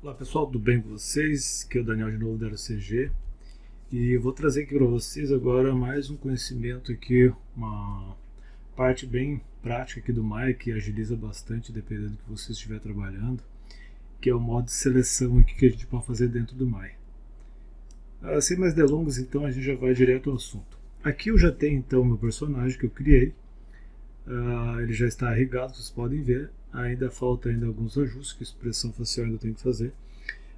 Olá pessoal, tudo bem com vocês? Aqui é o Daniel de novo da AeroCG e eu vou trazer aqui para vocês agora mais um conhecimento aqui, uma parte bem prática aqui do Maya que agiliza bastante dependendo do que você estiver trabalhando, que é o modo de seleção aqui que a gente pode fazer dentro do Maya. Sem mais delongas, então a gente já vai direto ao assunto. Aqui eu já tenho então o meu personagem que eu criei, ele já está irrigado, vocês podem ver. Ainda falta alguns ajustes, que expressão facial ainda tenho que fazer.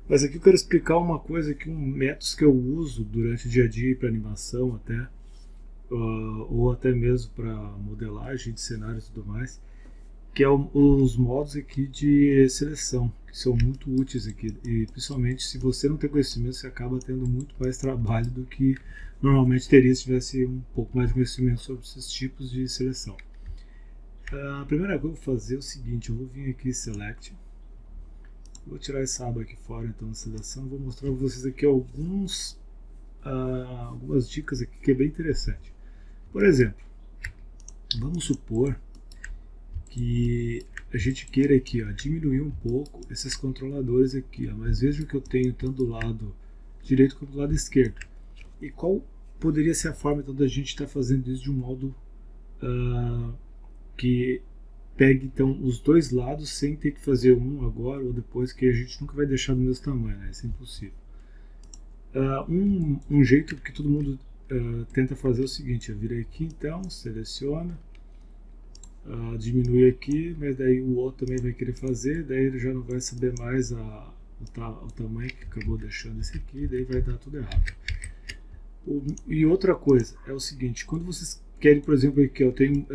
Mas aqui eu quero explicar uma coisa, aqui, métodos que eu uso durante o dia a dia para animação até, ou até mesmo para modelagem de cenários e tudo mais, que é os modos aqui de seleção, que são muito úteis aqui, e principalmente se você não tem conhecimento, você acaba tendo muito mais trabalho do que normalmente teria se tivesse um pouco mais de conhecimento sobre esses tipos de seleção. A primeira coisa que eu vou fazer é o seguinte, eu vou vir aqui em Select, vou tirar essa aba aqui fora então da seleção, vou mostrar para vocês aqui algumas dicas aqui que é bem interessante. Por exemplo, vamos supor que a gente queira aqui diminuir um pouco esses controladores aqui, mas veja que eu tenho tanto do lado direito quanto do lado esquerdo. E qual poderia ser a forma então da gente estar fazendo isso de um modo que pegue então os dois lados sem ter que fazer um agora ou depois, que a gente nunca vai deixar do mesmo tamanho, né? Isso é impossível. Um jeito que todo mundo tenta fazer é o seguinte: eu virei aqui então, seleciona, diminui aqui, mas daí o outro também vai querer fazer, daí ele já não vai saber mais o tamanho que acabou deixando esse aqui, daí vai dar tudo errado. E outra coisa é o seguinte: quando vocês querem, por exemplo, aqui eu tenho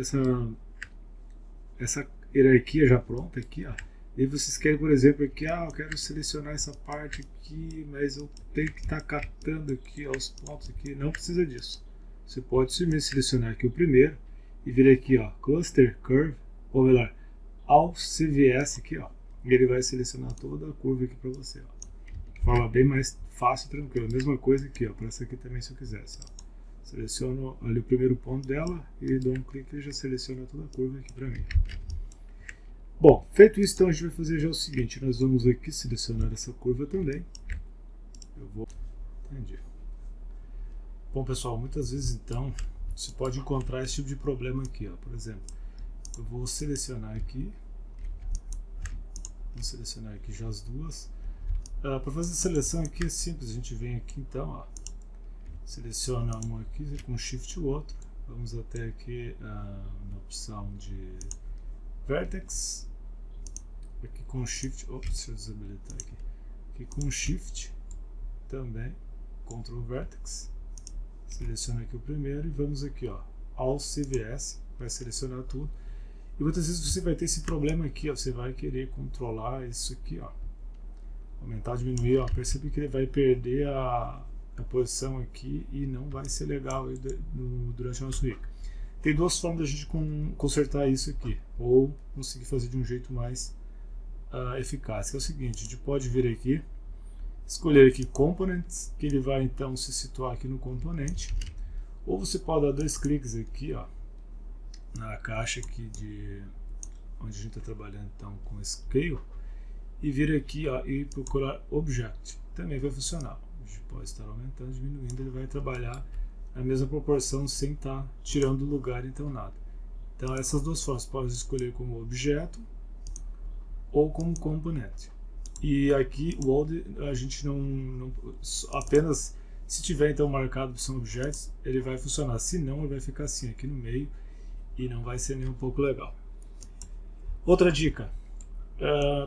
essa hierarquia já pronta aqui, e vocês querem, por exemplo, aqui, eu quero selecionar essa parte aqui, mas eu tenho que estar catando aqui os pontos aqui. Não precisa disso. Você pode simplesmente selecionar aqui o primeiro e vir aqui, Cluster Curve, ou melhor, ao CVS aqui, e ele vai selecionar toda a curva aqui para você, de forma bem mais fácil e tranquila. Mesma coisa aqui, para essa aqui também, se eu quisesse, seleciono ali o primeiro ponto dela e dou um clique e já seleciona toda a curva aqui para mim. Bom, feito isso, então a gente vai fazer já o seguinte: nós vamos aqui selecionar essa curva também. Entendi. Bom pessoal, muitas vezes então você pode encontrar esse tipo de problema aqui, por exemplo, eu vou selecionar aqui, já as duas. Para fazer a seleção aqui é simples, a gente vem aqui então, seleciona um aqui com Shift o outro, vamos até aqui na opção de Vertex, aqui com Shift, deixa eu desabilitar aqui com Shift também, Ctrl Vertex, seleciona aqui o primeiro e vamos aqui ao CVS, vai selecionar tudo. E muitas vezes você vai ter esse problema aqui, você vai querer controlar isso aqui, aumentar, diminuir, percebe que ele vai perder a posição aqui e não vai ser legal durante o nosso rig. Tem duas formas da gente consertar isso aqui, ou conseguir fazer de um jeito mais eficaz, que é o seguinte: a gente pode vir aqui, escolher aqui Components, que ele vai então se situar aqui no componente, ou você pode dar dois cliques aqui na caixa aqui onde a gente está trabalhando então com Scale, e vir aqui e procurar Object, também vai funcionar. A gente pode estar aumentando, diminuindo, ele vai trabalhar na mesma proporção sem estar tirando lugar, então nada. Então essas duas formas, pode escolher como objeto ou como componente. E aqui o old a gente não apenas se tiver então marcado opção objetos, ele vai funcionar, se não ele vai ficar assim aqui no meio e não vai ser nem um pouco legal. Outra dica,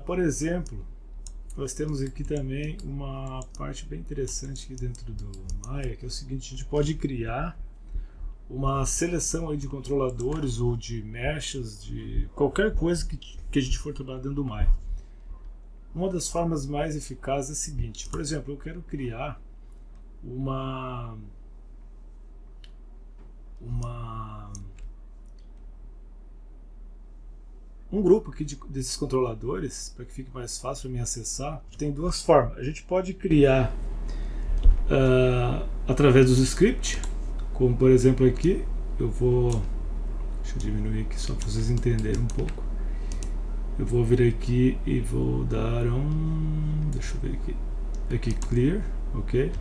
por exemplo, nós temos aqui também uma parte bem interessante aqui dentro do Maya, que é o seguinte: a gente pode criar uma seleção aí de controladores ou de meshes, de qualquer coisa que a gente for trabalhar dentro do Maya. Uma das formas mais eficazes é a seguinte: por exemplo, eu quero criar um grupo aqui desses controladores, para que fique mais fácil para mim acessar. Tem duas formas. A gente pode criar através dos scripts, como por exemplo aqui, deixa eu diminuir aqui só para vocês entenderem um pouco. Eu vou vir aqui e vou dar deixa eu ver aqui clear, ok?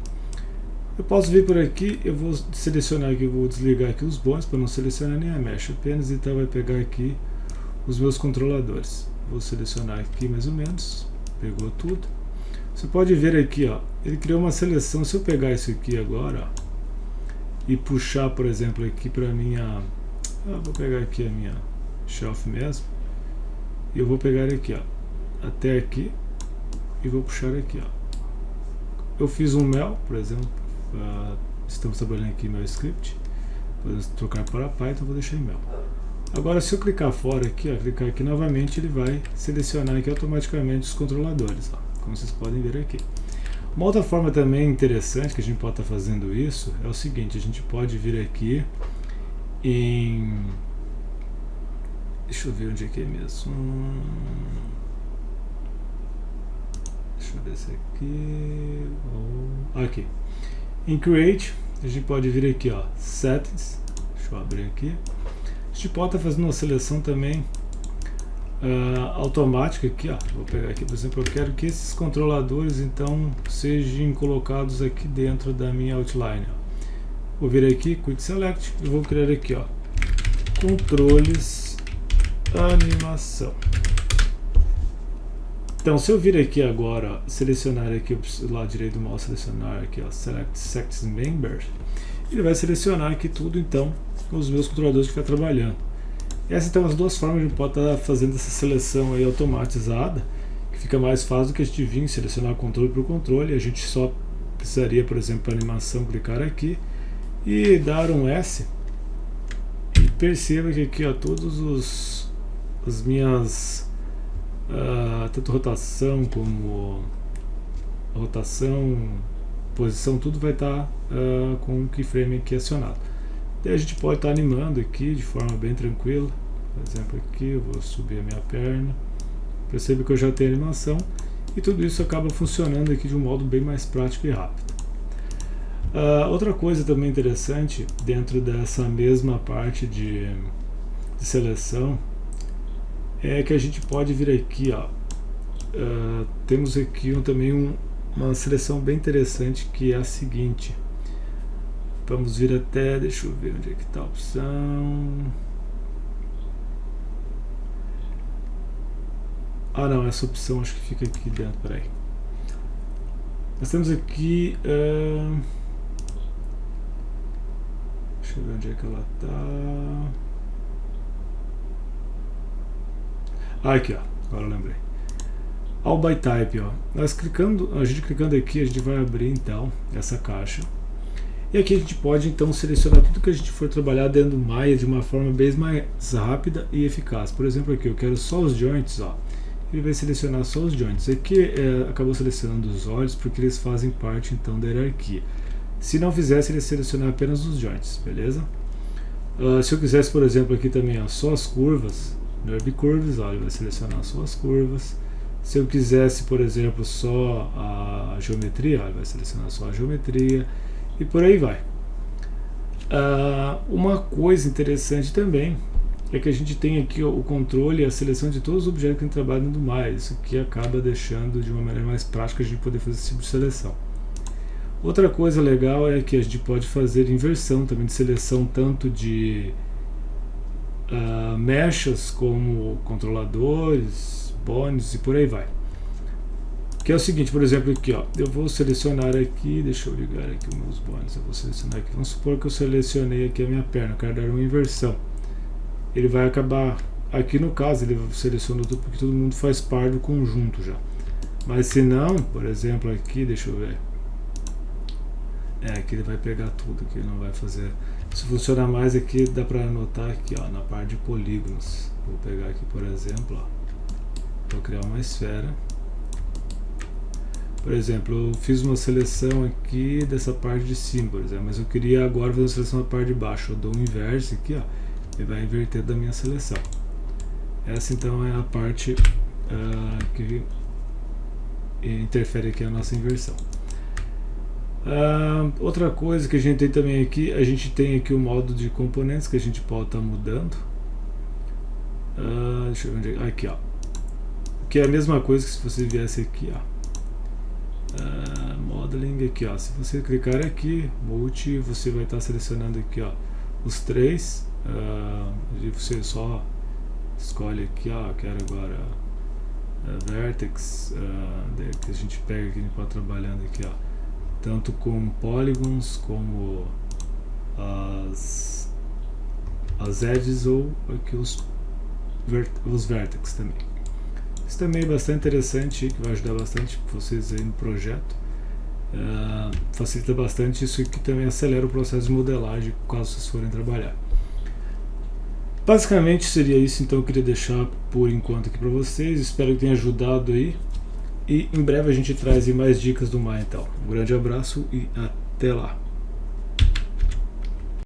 Eu posso vir por aqui, eu vou selecionar aqui, vou desligar aqui os bonds para não selecionar nem a mesh apenas, então vai pegar aqui os meus controladores. Vou selecionar aqui mais ou menos, pegou tudo. Você pode ver aqui, ó, ele criou uma seleção. Se eu pegar isso aqui agora, ó, e puxar, por exemplo, aqui para minha, vou pegar aqui a minha shelf mesmo, e eu vou pegar aqui, ó, até aqui, e vou puxar aqui, ó. Eu fiz um mel, por exemplo, estamos trabalhando aqui meu script, vou trocar para Python, vou deixar em mel. Agora, se eu clicar fora aqui, ó, clicar aqui novamente, ele vai selecionar aqui automaticamente os controladores, ó, como vocês podem ver aqui. Uma outra forma também interessante que a gente pode estar fazendo isso é o seguinte: a gente pode vir aqui em, deixa eu ver onde é que é mesmo, deixa eu ver se aqui, aqui em Create, a gente pode vir aqui, ó, Settings, deixa eu abrir aqui. A gente pode estar fazendo uma seleção também automática aqui, ó. Vou pegar aqui, por exemplo, eu quero que esses controladores então sejam colocados aqui dentro da minha outline, ó. Vou vir aqui, Quick Select, e vou criar aqui, ó, controles animação. Então, se eu vir aqui agora, ó, selecionar aqui o lado direito do mouse, selecionar aqui, ó, Select Settings Members, ele vai selecionar aqui tudo então os meus controladores que vai trabalhando. Essas são as duas formas que a gente pode estar fazendo essa seleção aí automatizada, que fica mais fácil do que a gente vir selecionar o controle por controle. A gente só precisaria, por exemplo, para animação, clicar aqui e dar um S, e perceba que aqui, ó, todos as minhas tanto rotação como posição, tudo vai estar com o keyframe aqui acionado. Daí a gente pode estar animando aqui de forma bem tranquila. Por exemplo, aqui eu vou subir a minha perna, percebe que eu já tenho animação, e tudo isso acaba funcionando aqui de um modo bem mais prático e rápido. Outra coisa também interessante dentro dessa mesma parte de seleção é que a gente pode vir aqui, ó, temos aqui também uma seleção bem interessante, que é a seguinte. Vamos vir até, deixa eu ver onde é que está a opção. Não, essa opção acho que fica aqui dentro, peraí. Nós temos aqui, deixa eu ver onde é que ela está. Aqui, ó, agora eu lembrei. All by Type, ó. A gente clicando aqui, a gente vai abrir então essa caixa. E aqui a gente pode então selecionar tudo que a gente for trabalhar dentro do Maya de uma forma bem mais rápida e eficaz. Por exemplo, aqui eu quero só os joints, ó. Ele vai selecionar só os joints. Aqui acabou selecionando os olhos porque eles fazem parte então da hierarquia. Se não fizesse, ele ia selecionar apenas os joints, beleza? Se eu quisesse, por exemplo, aqui também, ó, só as curvas, Nerd Curves, ó, ele vai selecionar só as curvas. Se eu quisesse, por exemplo, só a geometria, ó, ele vai selecionar só a geometria. E por aí vai. Uma coisa interessante também é que a gente tem aqui, ó, o controle e a seleção de todos os objetos que a gente trabalha no mais. Isso aqui acaba deixando de uma maneira mais prática a gente poder fazer esse tipo de seleção. Outra coisa legal é que a gente pode fazer inversão também de seleção, tanto de mechas como controladores, bondes e por aí vai. Que é o seguinte, por exemplo, aqui, ó, eu vou selecionar aqui, deixa eu ligar aqui os meus bondes, eu vou selecionar aqui, vamos supor que eu selecionei aqui a minha perna, eu quero dar uma inversão. Ele vai acabar, aqui no caso, ele seleciona tudo porque todo mundo faz parte do conjunto já. Mas se não, por exemplo, aqui, deixa eu ver, aqui ele vai pegar tudo, aqui ele não vai fazer. Se funcionar mais aqui, dá para anotar aqui, ó, na parte de polígonos. Vou pegar aqui, por exemplo, ó, vou criar uma esfera. Por exemplo, eu fiz uma seleção aqui dessa parte de cima, por exemplo, mas eu queria agora fazer uma seleção da parte de baixo. Eu dou um inverse aqui, ó, e vai inverter da minha seleção. Essa então é a parte que interfere aqui a nossa inversão. Outra coisa que a gente tem também aqui, a gente tem aqui o modo de componentes que a gente pode estar mudando. Deixa eu ver onde é, aqui, ó, que é a mesma coisa que se você viesse aqui, ó, Modeling aqui, ó. Se você clicar aqui, Multi, você vai estar selecionando aqui, ó, os três. E você só escolhe aqui, ó, quero agora Vertex, que a gente pega aqui para trabalhando aqui, ó, tanto com polygons como as edges ou aqui os vertex também. Isso também é bastante interessante, que vai ajudar bastante vocês aí no projeto. Facilita bastante isso aqui, também acelera o processo de modelagem caso vocês forem trabalhar. Basicamente seria isso, então eu queria deixar por enquanto aqui para vocês. Espero que tenha ajudado aí. E em breve a gente traz aí mais dicas do Maya então. Um grande abraço e até lá.